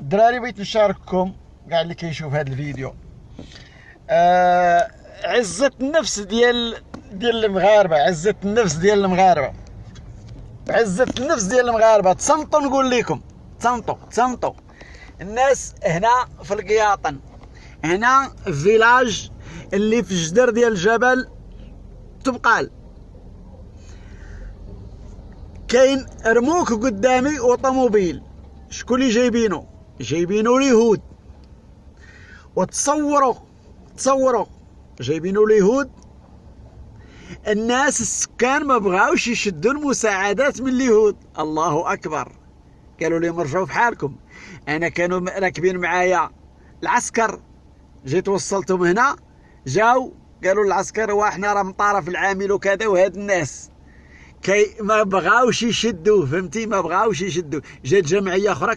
الدراري بغيت نشارككم كاع اللي كيشوف هذا الفيديو عزة النفس ديال المغاربة. عزة النفس ديال المغاربة. عزة النفس ديال المغاربة. تصنتوا نقول لكم، تصنتوا الناس هنا في القياطن، هنا في فيلاج اللي في الجدر ديال جبل تبقال، كاين رموك قدامي وطوموبيل. شكون اللي جايبينو اليهود. وتصوروا جايبينو اليهود. الناس السكان ما بغاوش يشدوا المساعدات من اليهود. الله اكبر. قالوا لهم رجعوا في حالكم. انا كانوا راكبين معايا العسكر، جيت وصلتهم هنا، جاو قالوا العسكر واحنا راه من طرف العامل وكذا، وهاد الناس ما بغاوش يشدوا، فهمتي؟ ما بغاوش يشدوا. جات جمعيه اخرى